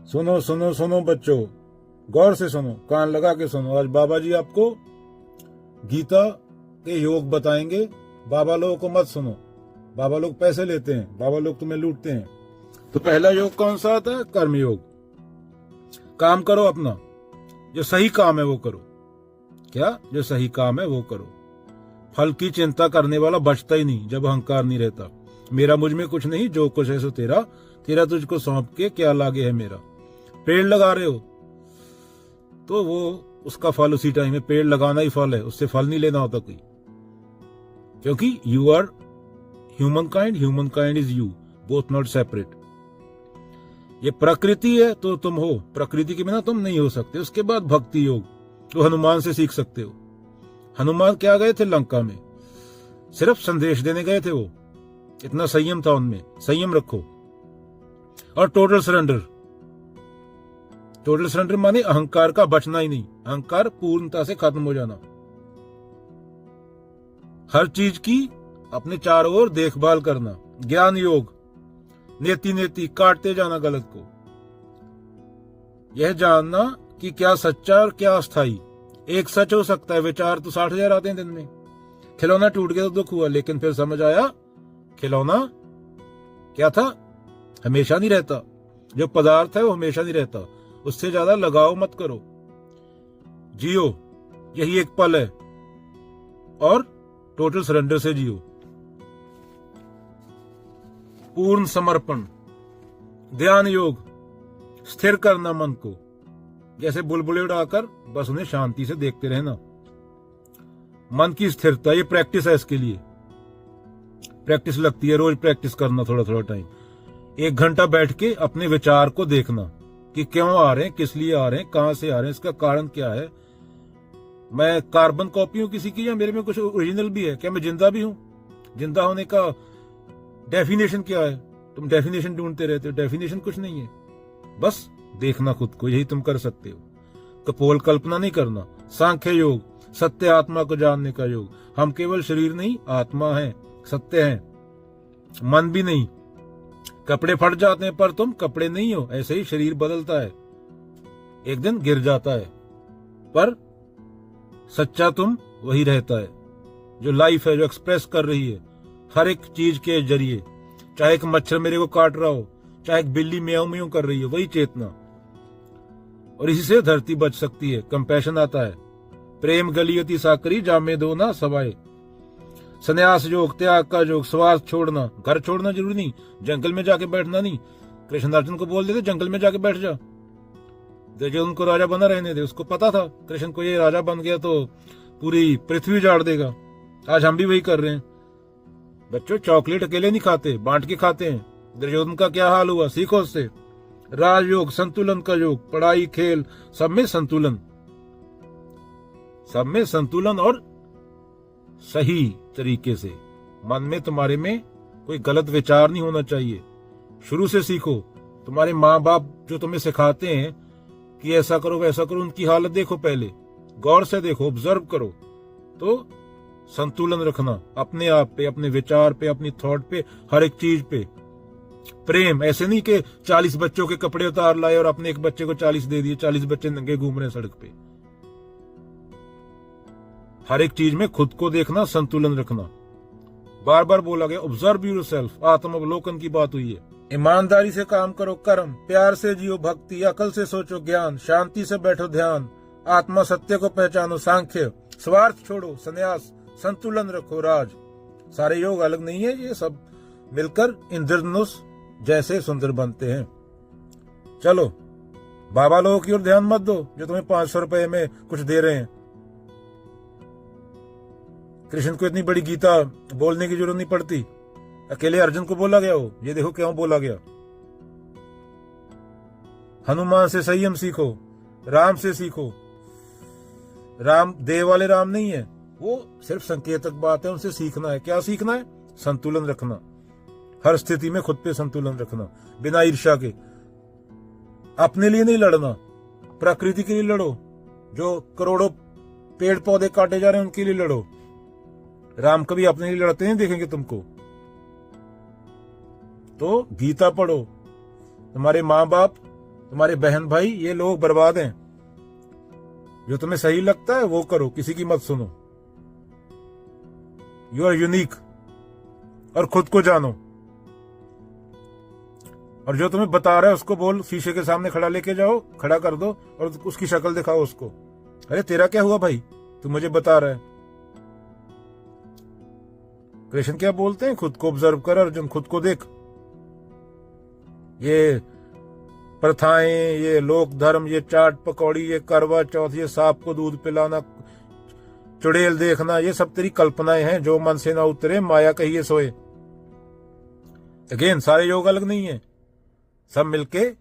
सुनो सुनो सुनो बच्चों, गौर से सुनो, कान लगा के सुनो। आज बाबा जी आपको गीता के योग बताएंगे। बाबा लोगों को मत सुनो, बाबा लोग पैसे लेते हैं, बाबा लोग तुम्हें लूटते हैं। तो पहला योग कौन सा आता है? कर्म योग। काम करो अपना, जो सही काम है वो करो। क्या? जो सही काम है वो करो। फल की चिंता करने वाला बचता ही नहीं जब अहंकार नहीं रहता। मेरा मुझ में कुछ नहीं, जो कुछ है सो तेरा, तेरा तुझको सौंप के क्या लागे है मेरा। पेड़ लगा रहे हो तो वो उसका फल उसी टाइम में, पेड़ लगाना ही फल है, उससे फल नहीं लेना होता कोई। क्योंकि you are human kind is you, both not separate. ये प्रकृति है तो तुम हो, प्रकृति के बिना तुम नहीं हो सकते। उसके बाद भक्ति योग, तो हनुमान से सीख सकते हो। हनुमान क्या गए थे लंका में? सिर्फ संदेश देने गए थे वो। इतना संयम था उनमें। संयम रखो। और टोटल सरेंडर। टोटल सरेंडर माने अहंकार का बचना ही नहीं, अहंकार पूर्णता से खत्म हो जाना। हर चीज की अपने चारों ओर देखभाल करना। ज्ञान योग, नेति नेति काटते जाना गलत को। यह जानना कि क्या सच्चा और क्या अस्थाई। एक सच हो सकता है, विचार तो 60,000 आते हैं दिन में। खिलौना टूट गया तो दुख हुआ, लेकिन फिर समझ आया खिलौना क्या था, हमेशा नहीं रहता। जो पदार्थ है वो हमेशा नहीं रहता, उससे ज्यादा लगाव मत करो। जियो, यही एक पल है, और टोटल सरेंडर से जियो। पूर्ण समर्पण। ध्यान योग, स्थिर करना मन को, जैसे बुलबुले उड़ाकर बस उन्हें शांति से देखते रहना। मन की स्थिरता, ये प्रैक्टिस है। इसके लिए प्रैक्टिस लगती है, रोज प्रैक्टिस करना, थोड़ा थोड़ा टाइम। 1 घंटा बैठ के अपने विचार को देखना कि क्यों आ रहे हैं, किस लिए आ रहे हैं, कहां से आ रहे हैं, इसका कारण क्या है। मैं कार्बन कॉपी हूं किसी की, या मेरे में कुछ ओरिजिनल भी है? क्या मैं जिंदा भी हूं? जिंदा होने का डेफिनेशन क्या है? तुम डेफिनेशन ढूंढते रहते हो, डेफिनेशन कुछ नहीं है। बस देखना खुद को, यही तुम कर सकते हो। कपोल कल्पना नहीं करना। सांख्य योग, सत्य आत्मा को जानने का योग। हम केवल शरीर नहीं, आत्मा है, सत्य है, मन भी नहीं। कपड़े फट जाते हैं पर तुम कपड़े नहीं हो। ऐसे ही शरीर बदलता है, एक दिन गिर जाता है, पर सच्चा तुम वही रहता है। जो लाइफ है, जो एक्सप्रेस कर रही है हर एक चीज के जरिए। चाहे एक मच्छर मेरे को काट रहा हो, चाहे एक बिल्ली म्याऊं म्याऊं कर रही है, वही चेतना। और इसी से धरती बच सकती है। कंपैशन आता है। प्रेम गलियती साकरी, जामे दो ना सवाए। संन्यास योग, त्याग का योग, स्वार्थ छोड़ना। घर छोड़ना जरूरी नहीं, जंगल में जाके बैठना नहीं। कृष्ण अर्जुन को बोल देते जंगल में जाके बैठ जा, जो उनको राजा बना रहने दे। उसको पता था कृष्ण को, ये राजा बन गया तो पूरी पृथ्वी उजाड़ देगा। आज हम भी वही कर रहे हैं। बच्चों, चॉकलेट अकेले नहीं खाते, बांट के खाते हैं। दुर्योधन का क्या हाल हुआ, सीखो उससे। राजयोग, संतुलन का योग। पढ़ाई, खेल, सब में संतुलन, सब में संतुलन। और सही तरीके से। मन में तुम्हारे में कोई गलत विचार नहीं होना चाहिए। शुरू से सीखो। तुम्हारे माँ बाप जो तुम्हें सिखाते हैं कि ऐसा करो वैसा करो, उनकी हालत देखो, पहले गौर से देखो, ऑब्जर्व करो। तो संतुलन रखना अपने आप पे, अपने विचार पे, अपनी थॉट पे, हर एक चीज पे। प्रेम, ऐसे नहीं कि 40 बच्चों के कपड़े उतार लाए और अपने एक बच्चे को 40 दे दिए, 40 बच्चे नंगे घूम रहे हैं सड़क पे। हर एक चीज में खुद को देखना, संतुलन रखना। बार बार बोला गया, ऑब्जर्व योरसेल्फ, आत्मावलोकन की बात हुई है। ईमानदारी से काम करो, कर्म। प्यार से जियो, भक्ति। अकल से सोचो, ज्ञान। शांति से बैठो, ध्यान। आत्मा सत्य को पहचानो, सांख्य। स्वार्थ छोड़ो, संन्यास। संतुलन रखो, राज। सारे योग अलग नहीं है, ये सब मिलकर इंद्रधनुष जैसे सुंदर बनते हैं। चलो, बाबा लोगों की ओर ध्यान मत दो जो तुम्हें 500 रुपए में कुछ दे रहे हैं। कृष्ण को इतनी बड़ी गीता बोलने की जरूरत नहीं पड़ती। अकेले अर्जुन को बोला गया हो, ये देखो क्यों बोला गया। हनुमान से संयम सीखो, राम से सीखो। राम देव वाले राम नहीं है, वो सिर्फ संकेतक बात है, उनसे सीखना है। क्या सीखना है? संतुलन रखना। हर स्थिति में खुद पे संतुलन रखना, बिना ईर्ष्या के। अपने लिए नहीं लड़ना, प्रकृति के लिए लड़ो। जो करोड़ों पेड़ पौधे काटे जा रहे हैं उनके लिए लड़ो। राम कभी अपने लिए लड़ते नहीं देखेंगे तुमको। तो गीता पढ़ो। तुम्हारे माँ बाप तुम्हारे बहन भाई, ये लोग बर्बाद हैं। जो तुम्हें सही लगता है वो करो, किसी की मत सुनो। You are unique. और खुद को जानो। और जो तुम्हें बता रहा है उसको बोल, शीशे के सामने खड़ा लेके जाओ, खड़ा कर दो और उसकी शक्ल दिखाओ उसको। अरे तेरा क्या हुआ भाई, तू मुझे बता रहा है। कृष्ण क्या बोलते हैं, खुद को ऑब्जर्व कर अर्जुन, खुद को देख। ये प्रथाएं, ये लोक धर्म, ये चाट पकौड़ी, ये करवा चौथ, ये सांप को दूध पिलाना, चुड़ैल देखना, ये सब तेरी कल्पनाएं हैं। जो मन से ना उतरे माया कहिए सोए। अगेन, सारे योग अलग नहीं है, सब मिलके